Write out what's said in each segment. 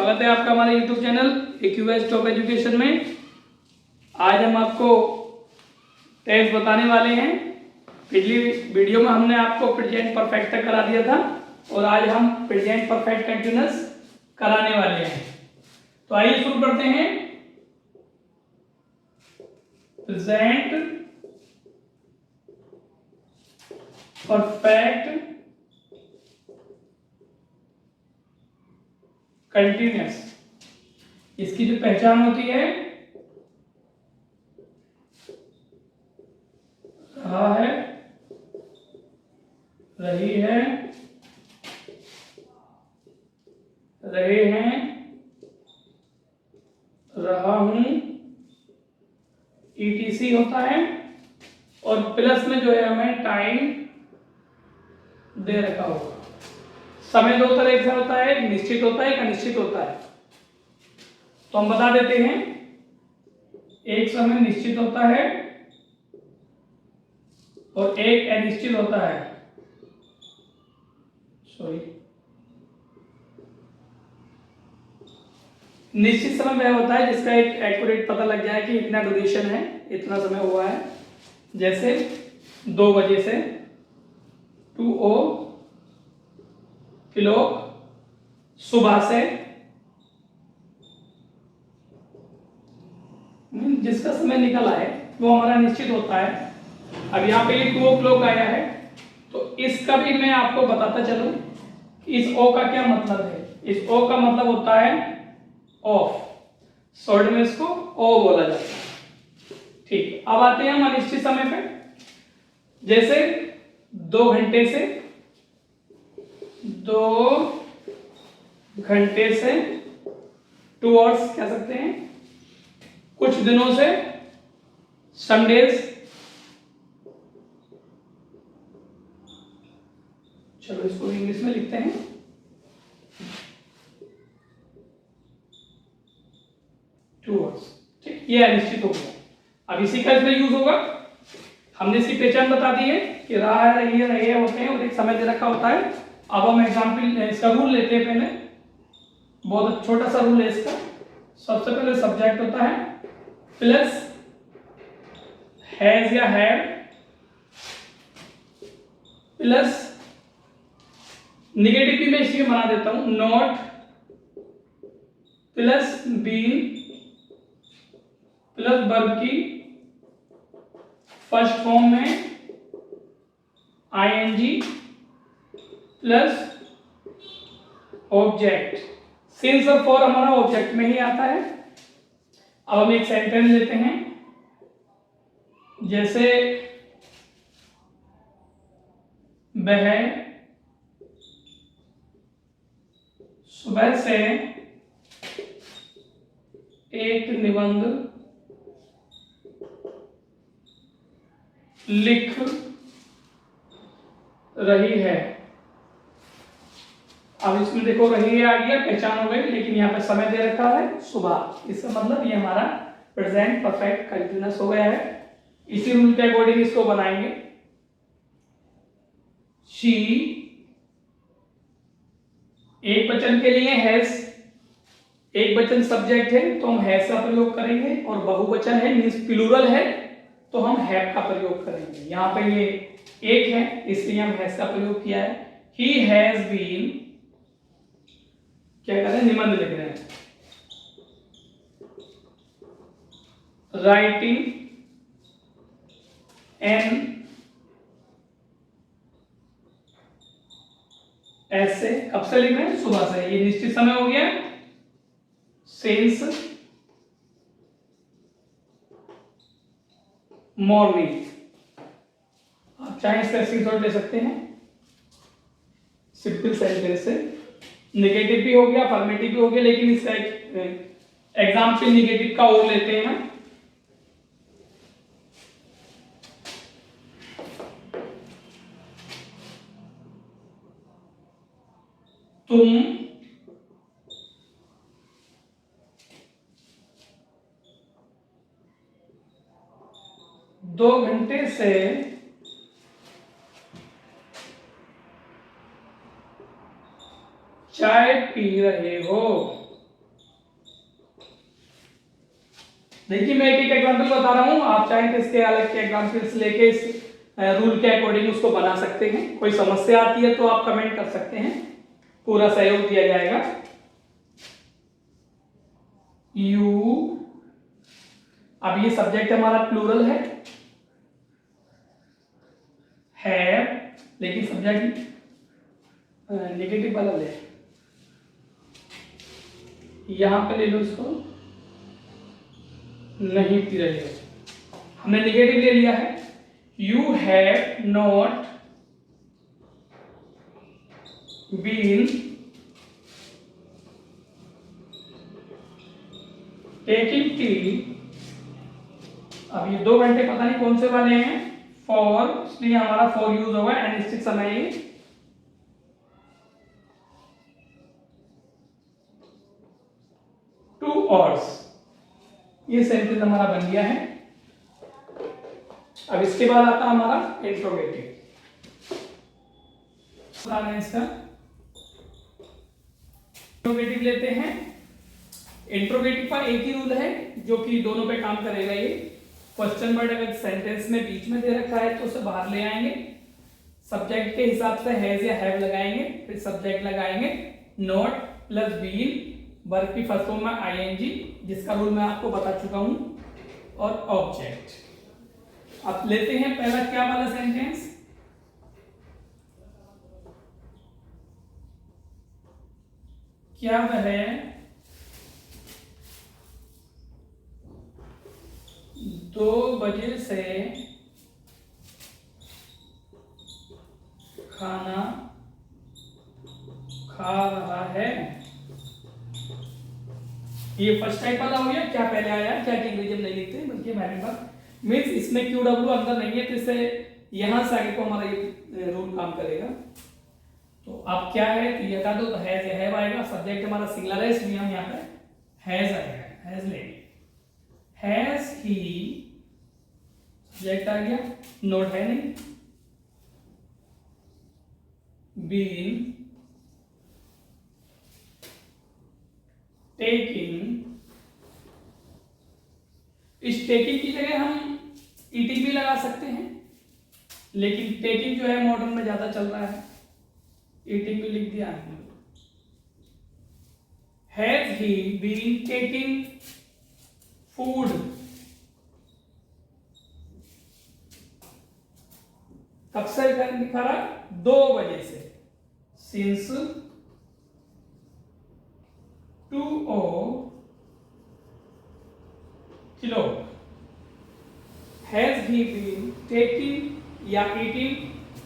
स्वागत है आपका हमारे YouTube channel AQS top education में। आज हम आपको टेंस बताने वाले हैं। पिछली वीडियो में हमने आपको प्रेजेंट परफेक्ट तक करा दिया था और आज हम प्रेजेंट परफेक्ट कंटिन्यूअस कराने वाले हैं। तो आइए शुरू करते हैं। प्रेजेंट परफेक्ट कंटिन्यूअस, इसकी जो पहचान होती है, रहा है, रही है, रहे हैं, रहा हूं, ETC होता है। और प्लस में जो है हमें टाइम दे रखा होगा। समय दो तरह से होता है, एक निश्चित होता है, एक अनिश्चित होता है। तो हम बता देते हैं, एक समय निश्चित होता है और एक अनिश्चित होता है। निश्चित समय वह होता है जिसका एक एक्यूरेट पता लग जाए कि इतना ड्यूरेशन है, इतना समय हुआ है। जैसे 2 बजे से 2 किलो सुबह से, जिसका समय निकल आए वो हमारा निश्चित होता है। अब यहाँ पे ये 2 o'clock आया है, तो इसका भी मैं आपको बताता चलूं कि इस ओ का क्या मतलब है। इस ओ का मतलब होता है ऑफ, शॉर्ट में इसको ओ बोला जाता है। ठीक, अब आते हैं हम अनिश्चित समय पे। जैसे 2 घंटे से 2 आवर्स कह सकते हैं। कुछ दिनों से, सम डेज। चलो इसको इंग्लिश में लिखते हैं। ठीक, ये अनिश्चित हो गया। अब इसी का इसमें यूज होगा। हमने इसकी पहचान बता दी है कि रहा है, रही है, रहे होते हैं और एक समय दे रखा होता है। अब हम एग्जाम्पल इसका रूल लेते हैं। पहले बहुत छोटा सा रूल है इसका। सबसे पहले सब्जेक्ट होता है प्लस हैज या हैड प्लस निगेटिव भी मैं इसलिए बना देता हूं, not plus been plus verb की फर्स्ट फॉर्म में ING प्लस ऑब्जेक्ट। सिंस और फॉर हमारा ऑब्जेक्ट में ही आता है। अब हम एक सेंटेंस लेते हैं। जैसे वह सुबह से एक निबंध लिख रही है। अब इसमें देखो रही है आ गया, पहचान हो गई, लेकिन यहाँ पे समय दे रखा है सुबह। इसका मतलब ये हमारा प्रेजेंट परफेक्ट कंटिन्यूअस हो गया है। इसी रूल के अकॉर्डिंग इसको बनाएंगे। शी, एक वचन के लिए हैज, एक वचन सब्जेक्ट है तो हम हैज का प्रयोग करेंगे, और बहुवचन है मींस प्लूरल है तो हम हैव का प्रयोग करेंगे। यहाँ पे ये एक है इसलिए हम हैज का प्रयोग किया है। ही हैज बीन, क्या कर रहे हैं, निबंध लिख रहे हैं। राइटिंग एन ऐसे, कब से लिख रहे हैं, सुबह से। ये निश्चित समय हो गया। सिंस मॉर्निंग, आप चाहे इसका स्क्रीनशॉट ले सकते हैं। सिंपल सेंटेंस से नेगेटिव भी हो गया, अफर्मेटिव भी हो गया, लेकिन इसका एक एग्जाम्पल नेगेटिव का और लेते हैं। तुम 2 घंटे से चाय पी रहे हो। देखिए मैं एक एक एग्जांपल बता रहा हूँ, आप चाहें तो इसके अलग के एग्जांपल्स लेके इस रूल के अकॉर्डिंग उसको बना सकते हैं। कोई समस्या आती है तो आप कमेंट कर सकते हैं, पूरा सहयोग दिया जाएगा। यू, अब ये सब्जेक्ट हमारा प्लूरल है, लेकिन सब्जेक्ट नेगेटिव वाला ले, यहां पे ले लो इसको, नहीं ले लो, हमने नेगेटिव ले लिया है। You have not been taking tea, अब ये 2 घंटे पता नहीं कौन से वाले हैं, फॉर, इसलिए हमारा फॉर यूज होगा, अनिश्चित समय 2 hours। ये सेंटेंस हमारा बन गया है। अब इसके बाद आता है हमारा इंट्रोगेटिव। इसका इंट्रोगेटिव लेते हैं। इंट्रोगेटिव का एक ही रूल है जो कि दोनों पे काम करेगा। ये क्वेश्चन वर्ड अगर सेंटेंस में बीच में दे रखा है तो उसे बाहर ले आएंगे, सब्जेक्ट के हिसाब से हैज या हैव लगाएंगे, फिर सब्जेक्ट लगाएंगे, नॉट प्लस बीन, वर्ब की फर्स्ट फॉर्म में आईएनजी, जिसका रूल मैं आपको बता चुका हूं, और ऑब्जेक्ट। अब लेते हैं पहला क्या वाला सेंटेंस, क्या वह 2 बजे से खाना खा रहा है। ये फर्स्ट टाइप वाला हो गया। क्या पहले आया, क्या कि अंग्रेजी में नहीं लिखते बल्कि हमारे पास मीन्स इसमें क्यू डब्ल्यू अंदर नहीं है, तो इससे यहां से आगे को हमारा ये रूल काम करेगा। तो अब क्या है, तो ये हटा दो, तो हैज या हैव आएगा। सब्जेक्ट हमारा सिंगुलर है इसलिए हम यहाँ पे हैज आएगा, हैज ले, हैज ही, सब्जेक्ट आ गया, नोट है नहीं, बीन टेकिंग, इस टेकिंग की जगह हम ईटिंग भी लगा सकते हैं, लेकिन टेकिंग जो है मॉडर्न में ज्यादा चल रहा है, ईटिंग भी लिख दिया है। Has he been taking food, कब से लिखा रहा, 2 बजे से, since 2 o'clock। Has he been taking या eating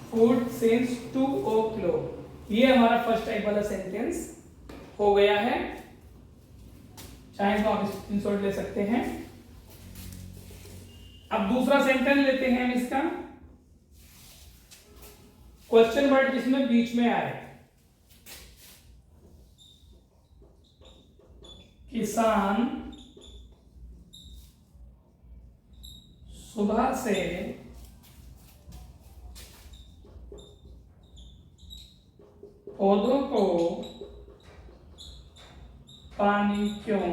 food since 2 o'clock? ये हमारा फर्स्ट टाइप वाला सेंटेंस हो गया है। चाहे तो आप स्क्रीनशॉट ले सकते हैं। अब दूसरा सेंटेंस लेते हैं हम इसका, क्वेश्चन वर्ड जिसमें बीच में आए, किसान सुबह से पौधों को पानी क्यों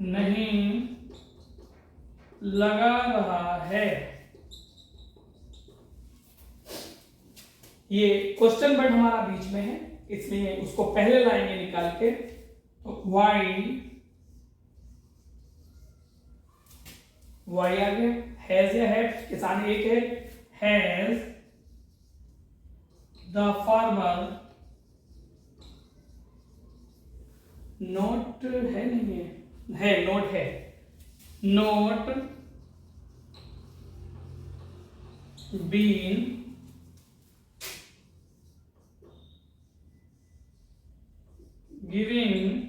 नहीं लगा रहा है। ये क्वेश्चन वर्ड हमारा बीच में है, इसलिए उसको पहले लाएंगे निकाल के। तो वाई आ गया, हैज या हैव, किसान एक है, हैज द फार्मर नोट है, नहीं है नोट है, not been giving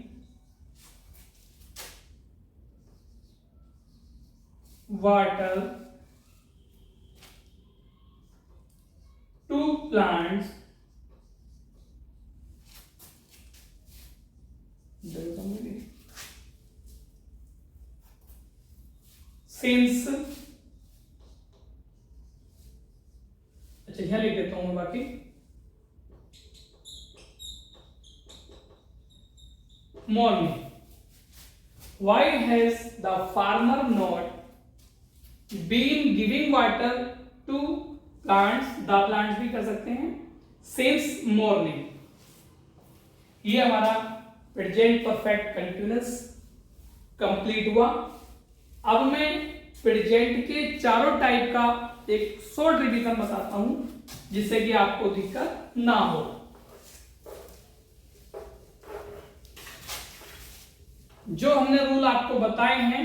water to plants since, अच्छा यहां लिख देता हूं मैं बाकी, morning, Why has the farmer not been giving water to plants? The plants भी कर सकते हैं since morning. ये हमारा प्रेजेंट परफेक्ट कंटिन्यूअस कंप्लीट हुआ। अब मैं प्रेजेंट के चारों टाइप का एक शॉर्ट रिवीजन बताता हूं जिससे कि आपको दिक्कत ना हो। जो हमने रूल आपको बताए हैं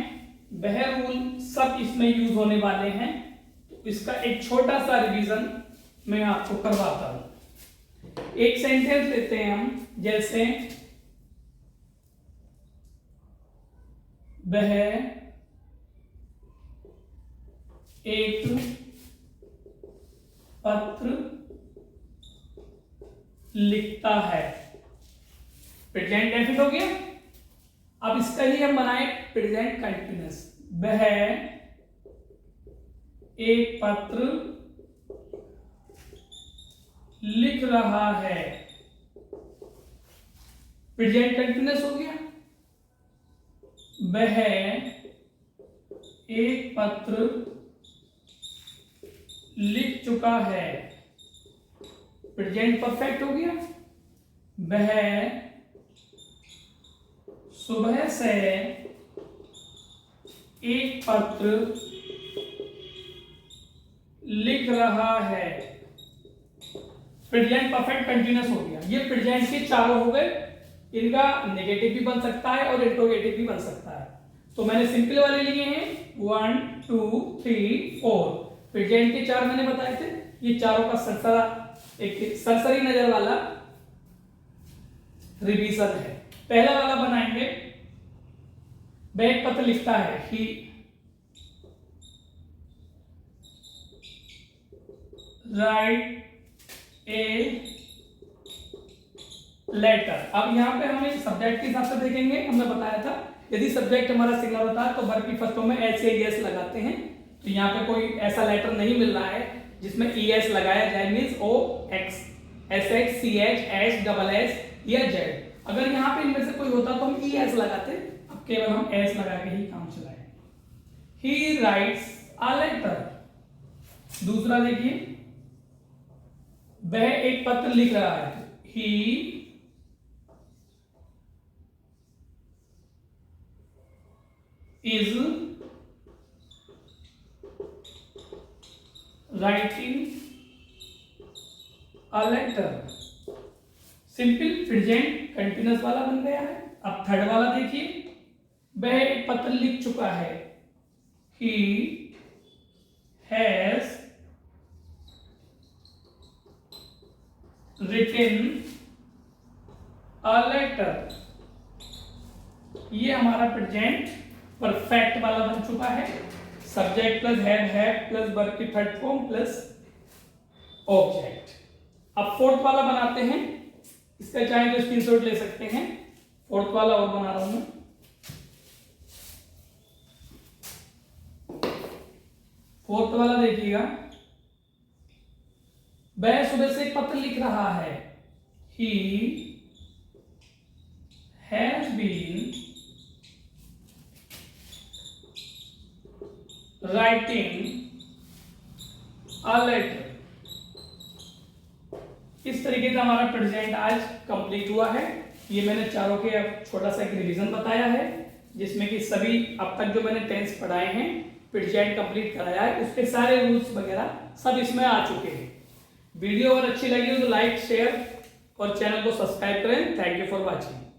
वह रूल सब इसमें यूज होने वाले हैं, तो इसका एक छोटा सा रिवीजन मैं आपको करवाता हूं। एक सेंटेंस लेते हैं हम, जैसे वह एक पत्र लिखता है। प्रेजेंट डेफिनेट हो गया। अब इसका ही हम बनाए प्रेजेंट कंटिन्यूअस। वह एक पत्र लिख रहा है। प्रेजेंट कंटिन्यूअस हो गया। वह एक पत्र लिख चुका है। प्रेजेंट परफेक्ट हो गया। वह सुबह से एक पत्र लिख रहा है। प्रेजेंट परफेक्ट कंटिन्यूअस हो गया। ये प्रेजेंट के चारों हो गए। इनका नेगेटिव भी बन सकता है और इंट्रोगेटिव भी बन सकता है। तो मैंने सिंपल वाले लिए हैं 1 2 3 4। प्रेजेंट के चार मैंने बताए थे। ये चारों का सरसरा एक सरसरी नजर वाला रिवीजन है। पहला वाला बनाएंगे, वह एक पत्र लिखता है। ही राइट ए लेटर। अब यहां पे हमें सब्जेक्ट के हिसाब से देखेंगे। हमने बताया था यदि सब्जेक्ट हमारा सिंगुलर होता है तो वर्ब की फर्स्ट फॉर्म में एस या एस लगाते हैं। तो यहाँ पे कोई ऐसा लेटर नहीं मिल रहा है जिसमें ई एस लगाया जाए, means O X S X C H S double S या जेड। अगर यहाँ पे इनमें से कोई होता तो हम ई एस लगाते। अब केवल हम एस लगा के ही काम चलाए। He writes a letter. दूसरा देखिए, वह एक पत्र लिख रहा है। He is writing a letter. Simple present continuous वाला बन गया है। अब थर्ड वाला देखिए, वह एक पत्र लिख चुका है। He has written a letter. ये हमारा प्रेजेंट परफेक्ट वाला बन चुका है। Subject plus have plus verb की थर्ड फॉर्म प्लस ऑब्जेक्ट। अब फोर्थ वाला बनाते हैं। इसका चाहे तो स्क्रीनशॉट ले सकते हैं। फोर्थ वाला और बना रहा हूं मैं। फोर्थ वाला देखिएगा, वह सुबह से एक पत्र लिख रहा है। He has been writing a letter. इस तरीके का हमारा प्रेजेंट आज कंप्लीट हुआ है। ये मैंने चारों के अब छोटा सा एक रिवीजन बताया है जिसमें कि सभी अब तक जो मैंने टेंस पढ़ाए हैं, प्रेजेंट कंप्लीट कराया है, उसके सारे रूल्स वगैरह सब इसमें आ चुके हैं। वीडियो अगर अच्छी लगी हो तो लाइक शेयर और चैनल को सब्सक्राइब करें। Thank you for watching.